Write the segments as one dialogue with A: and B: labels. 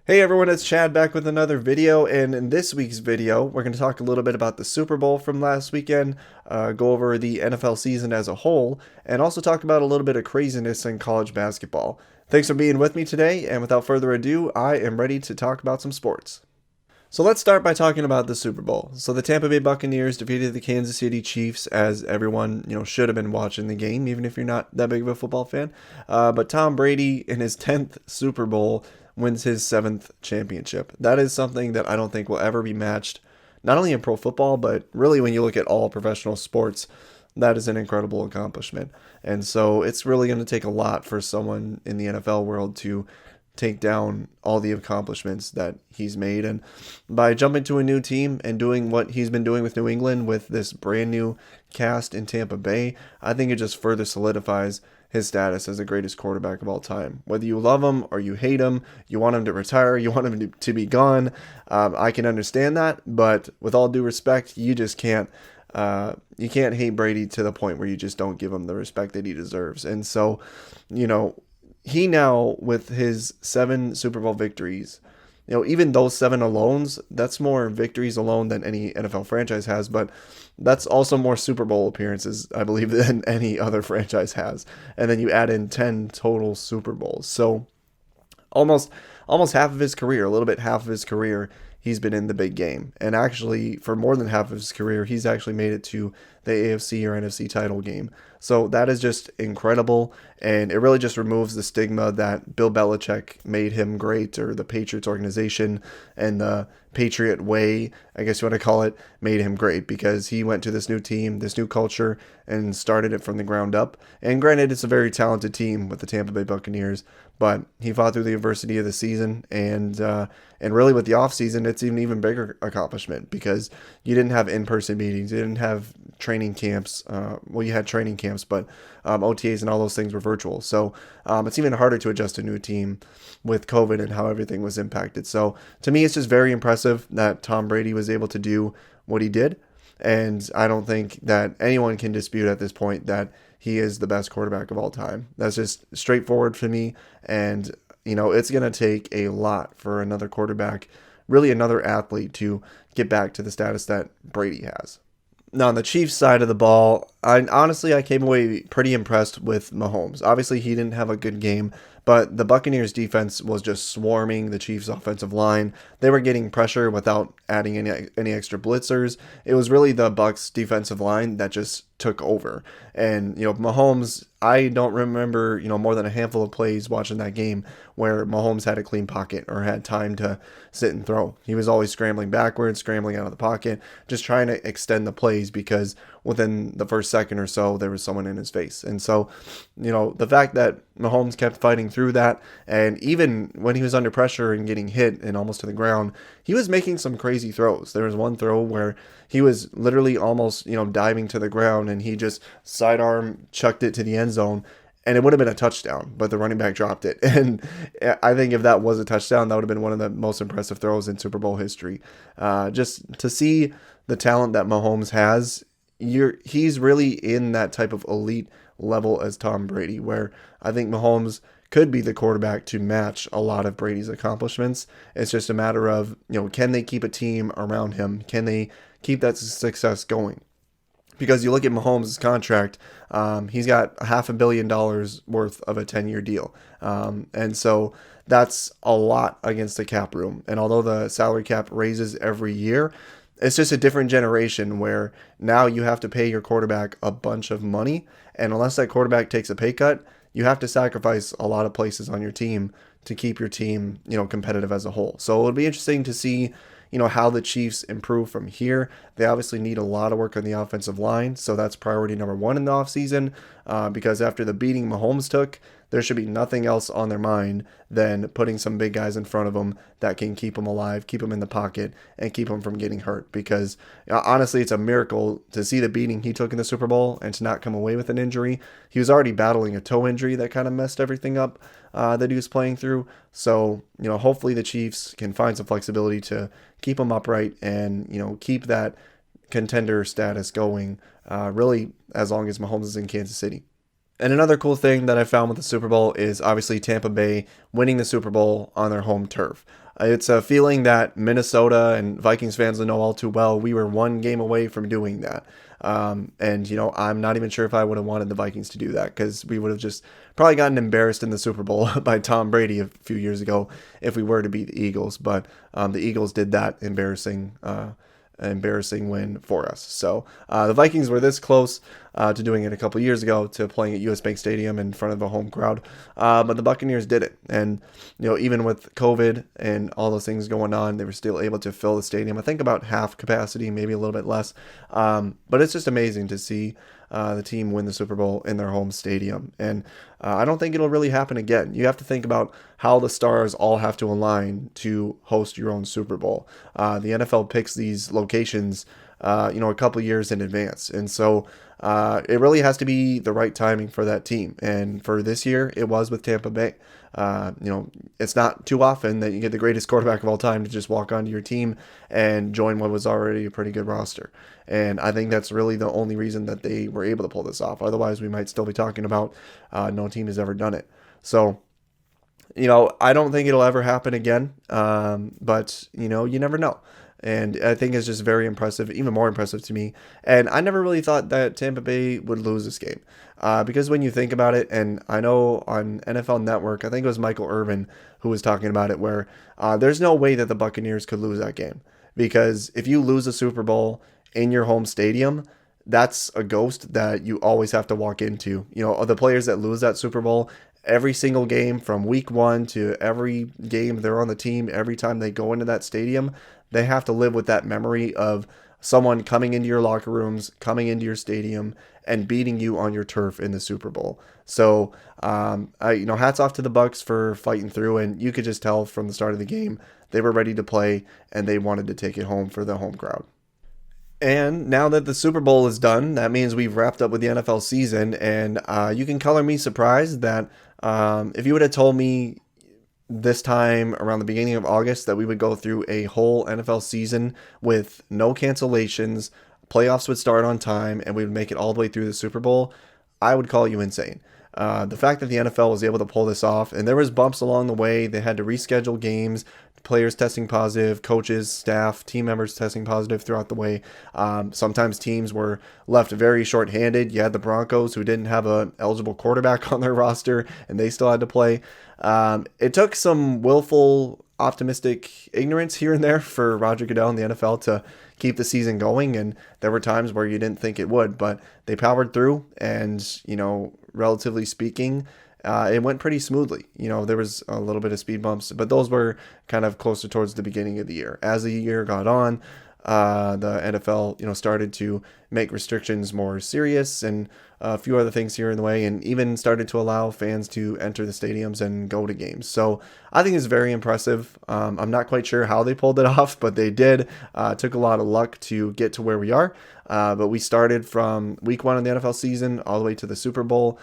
A: Hey everyone, it's Chad back with another video, and in this week's video, we're going to talk a little bit about the Super Bowl from last weekend, go over the NFL season as a whole, and also talk about a little bit of craziness in college basketball. Thanks for being with me today, and without further ado, I am ready to talk about some sports. So let's start by talking about the Super Bowl. So the Tampa Bay Buccaneers defeated the Kansas City Chiefs, as everyone should have been watching the game, even if you're not that big of a football fan. But Tom Brady, in his 10th Super Bowl, wins his 7th championship. That is something that I don't think will ever be matched, not only in pro football, but really when you look at all professional sports. That is an incredible accomplishment. And so it's really going to take a lot for someone in the NFL world to take down all the accomplishments that he's made. And by jumping to a new team and doing what he's been doing with New England with this brand new cast in Tampa Bay, I think it just further solidifies his status as the greatest quarterback of all time. Whether you love him or you hate him, you want him to retire, you want him to be gone, I can understand that. But with all due respect, you just can't. You can't hate Brady to the point where you just don't give him the respect that he deserves. And so, he now, with his 7 Super Bowl victories, even those 7 alones, that's more victories alone than any NFL franchise has, but that's also more Super Bowl appearances, I believe, than any other franchise has. And then you add in 10 total Super Bowls. So almost half of his career, a little bit half of his career, he's been in the big game. And actually, for more than half of his career, he's actually made it to the AFC or NFC title game. So that is just incredible. And it really just removes the stigma that Bill Belichick made him great, or the Patriots organization and the Patriot way, I guess you want to call it, made him great, because he went to this new team, this new culture, and started it from the ground up. And granted, it's a very talented team with the Tampa Bay Buccaneers, but he fought through the adversity of the season, and really with the offseason, it's an even bigger accomplishment, because you didn't have in-person meetings, you didn't have training camps. Well, you had training camps, but OTAs and all those things were virtual. So it's even harder to adjust to a new team with COVID and how everything was impacted. So to me, it's just very impressive that Tom Brady was able to do what he did. And I don't think that anyone can dispute at this point that he is the best quarterback of all time. That's just straightforward for me. And, it's going to take a lot for another quarterback, really another athlete, to get back to the status that Brady has. Now, on the Chiefs side of the ball, I came away pretty impressed with Mahomes. Obviously, he didn't have a good game, but the Buccaneers defense was just swarming the Chiefs offensive line. They were getting pressure without adding any extra blitzers. It was really the Bucs defensive line that just took over. And, Mahomes, I don't remember, more than a handful of plays watching that game where Mahomes had a clean pocket or had time to sit and throw. He was always scrambling backwards, scrambling out of the pocket, just trying to extend the plays, because within the first second or so, there was someone in his face. And so, the fact that Mahomes kept fighting through that, and even when he was under pressure and getting hit and almost to the ground, he was making some crazy throws. There was one throw where he was literally almost, diving to the ground, and he just sidearm chucked it to the end zone, and it would have been a touchdown, but the running back dropped it. And I think if that was a touchdown, that would have been one of the most impressive throws in Super Bowl history. Just to see the talent that Mahomes has, he's really in that type of elite level as Tom Brady, where I think Mahomes could be the quarterback to match a lot of Brady's accomplishments. It's just a matter of, can they keep a team around him? Can they keep that success going? Because you look at Mahomes' contract, he's got $500 million worth of a 10-year deal. And so that's a lot against the cap room. And although the salary cap raises every year, it's just a different generation where now you have to pay your quarterback a bunch of money. And unless that quarterback takes a pay cut, you have to sacrifice a lot of places on your team to keep your team, competitive as a whole. So it'll be interesting to see, how the Chiefs improve from here. They obviously need a lot of work on the offensive line, so that's priority number one in the offseason, because after the beating Mahomes took, there should be nothing else on their mind than putting some big guys in front of them that can keep them alive, keep them in the pocket, and keep them from getting hurt. Because honestly, it's a miracle to see the beating he took in the Super Bowl and to not come away with an injury. He was already battling a toe injury that kind of messed everything up that he was playing through. So, hopefully the Chiefs can find some flexibility to keep him upright and, keep that contender status going really as long as Mahomes is in Kansas City. And another cool thing that I found with the Super Bowl is obviously Tampa Bay winning the Super Bowl on their home turf. It's a feeling that Minnesota and Vikings fans will know all too well. We were one game away from doing that. And, I'm not even sure if I would have wanted the Vikings to do that because we would have just probably gotten embarrassed in the Super Bowl by Tom Brady a few years ago if we were to beat the Eagles. But the Eagles did that embarrassing win for us. So the Vikings were this close to doing it a couple years ago, to playing at US Bank Stadium in front of a home crowd. But the Buccaneers did it. And, even with COVID and all those things going on, they were still able to fill the stadium. I think about half capacity, maybe a little bit less. But it's just amazing to see the team win the Super Bowl in their home stadium. And I don't think it'll really happen again. You have to think about how the stars all have to align to host your own Super Bowl. The NFL picks these locations, a couple years in advance. And so it really has to be the right timing for that team. And for this year, it was with Tampa Bay. It's not too often that you get the greatest quarterback of all time to just walk onto your team and join what was already a pretty good roster. And I think that's really the only reason that they were able to pull this off. Otherwise, we might still be talking about no team has ever done it. So, I don't think it'll ever happen again. But, you never know. And I think it's just very impressive, even more impressive to me. And I never really thought that Tampa Bay would lose this game. Because when you think about it, and I know on NFL Network, I think it was Michael Irvin who was talking about it, where there's no way that the Buccaneers could lose that game. Because if you lose a Super Bowl in your home stadium, that's a ghost that you always have to walk into. The players that lose that Super Bowl, every single game from week one to every game they're on the team, every time they go into that stadium, they have to live with that memory of someone coming into your locker rooms, coming into your stadium, and beating you on your turf in the Super Bowl. So, hats off to the Bucs for fighting through, and you could just tell from the start of the game they were ready to play and they wanted to take it home for the home crowd. And now that the Super Bowl is done, that means we've wrapped up with the NFL season, and you can color me surprised that if you would have told me this time around the beginning of August that we would go through a whole NFL season with no cancellations, playoffs would start on time, and we would make it all the way through the Super Bowl, I would call you insane. The fact that the NFL was able to pull this off, and there was bumps along the way, they had to reschedule games, players testing positive, coaches, staff, team members testing positive throughout the way. Sometimes teams were left very short-handed. You had the Broncos who didn't have an eligible quarterback on their roster, and they still had to play. It took some willful, optimistic ignorance here and there for Roger Goodell and the NFL to keep the season going, and there were times where you didn't think it would, but they powered through, and, relatively speaking, it went pretty smoothly. There was a little bit of speed bumps, but those were kind of closer towards the beginning of the year. As the year got on, the NFL, started to make restrictions more serious and a few other things here in the way, and even started to allow fans to enter the stadiums and go to games. So I think it's very impressive. I'm not quite sure how they pulled it off, but they did. It took a lot of luck to get to where we are. But we started from week one of the NFL season all the way to the Super Bowl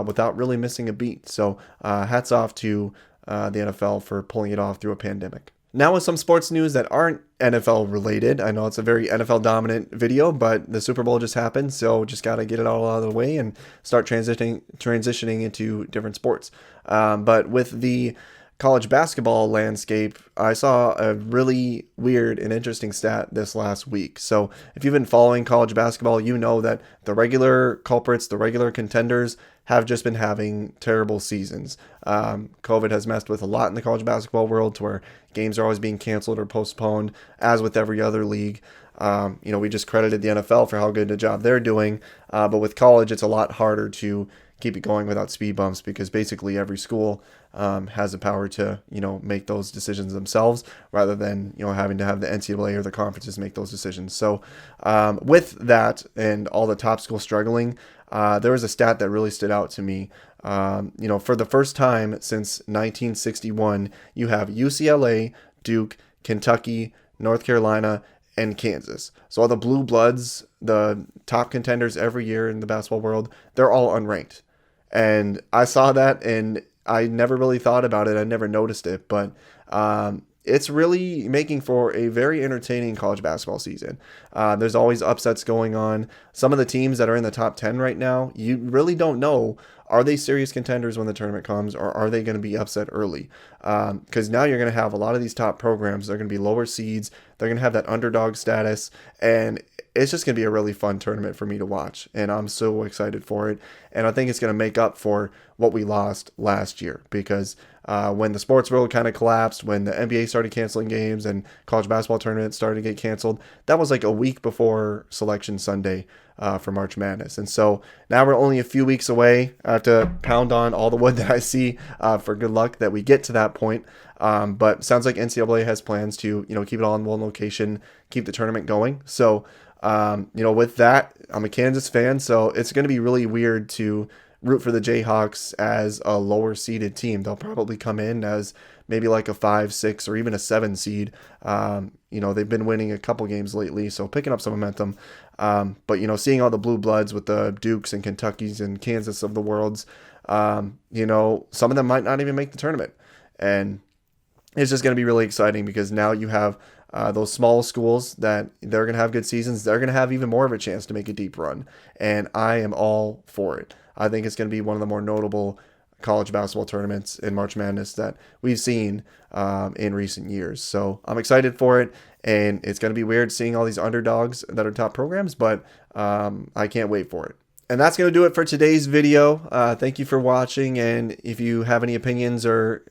A: without really missing a beat. So hats off to the NFL for pulling it off through a pandemic. Now with some sports news that aren't NFL related. I know it's a very NFL dominant video, but the Super Bowl just happened, so just got to get it all out of the way and start transitioning into different sports. But with the college basketball landscape, I saw a really weird and interesting stat this last week. So if you've been following college basketball, you know that the regular culprits, the regular contenders, have just been having terrible seasons. COVID has messed with a lot in the college basketball world to where games are always being canceled or postponed, as with every other league. We just credited the NFL for how good a job they're doing. But with college, it's a lot harder to keep it going without speed bumps because basically every school has the power to, make those decisions themselves rather than, having to have the NCAA or the conferences make those decisions. So with that and all the top schools struggling, there was a stat that really stood out to me. For the first time since 1961, you have UCLA, Duke, Kentucky, North Carolina, and Kansas. So all the blue bloods, the top contenders every year in the basketball world, they're all unranked. And I saw that and I never really thought about it. I never noticed it, but it's really making for a very entertaining college basketball season. There's always upsets going on. Some of the teams that are in the top 10 right now, you really don't know, are they serious contenders when the tournament comes, or are they going to be upset early? Because now you're going to have a lot of these top programs. They're going to be lower seeds. They're going to have that underdog status. And it's just going to be a really fun tournament for me to watch. And I'm so excited for it. And I think it's going to make up for what we lost last year, because when the sports world kind of collapsed, when the NBA started canceling games and college basketball tournaments started to get canceled, that was like a week before Selection Sunday for March Madness. And so now we're only a few weeks away. I have to pound on all the wood that I see for good luck that we get to that point. But sounds like NCAA has plans to, keep it all in one location, keep the tournament going. So, with that, I'm a Kansas fan, so it's going to be really weird to root for the Jayhawks as a lower seeded team. They'll probably come in as maybe like a 5, 6, or even a 7 seed. They've been winning a couple games lately, so picking up some momentum. But seeing all the blue bloods with the Dukes and Kentuckys and Kansas of the worlds, some of them might not even make the tournament. And it's just going to be really exciting, because now you have those small schools that they're going to have good seasons. They're going to have even more of a chance to make a deep run. And I am all for it. I think it's going to be one of the more notable college basketball tournaments in March Madness that we've seen in recent years. So I'm excited for it. And it's going to be weird seeing all these underdogs that are top programs, but I can't wait for it. And that's going to do it for today's video. Thank you for watching. And if you have any opinions or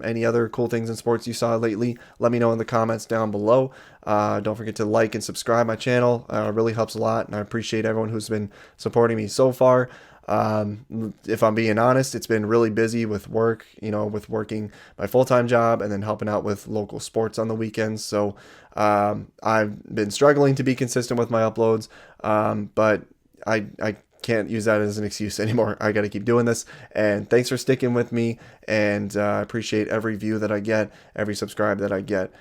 A: any other cool things in sports you saw lately, let me know in the comments down below. Don't forget to like and subscribe my channel. It really helps a lot. And I appreciate everyone who's been supporting me so far. If I'm being honest, it's been really busy with work, with working my full-time job and then helping out with local sports on the weekends. So I've been struggling to be consistent with my uploads. But I can't use that as an excuse anymore. I got to keep doing this. And thanks for sticking with me. And I appreciate every view that I get, every subscribe that I get.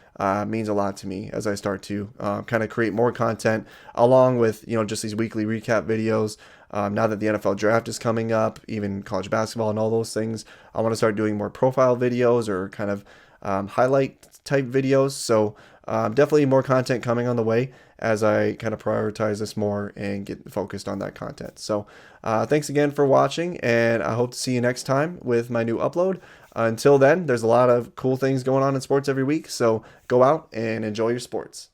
A: Means a lot to me as I start to kind of create more content along with, just these weekly recap videos. Now that the NFL draft is coming up, even college basketball and all those things, I want to start doing more profile videos or kind of highlight type videos. So definitely more content coming on the way as I kind of prioritize this more and get focused on that content. So thanks again for watching, and I hope to see you next time with my new upload. Until then, there's a lot of cool things going on in sports every week, so go out and enjoy your sports.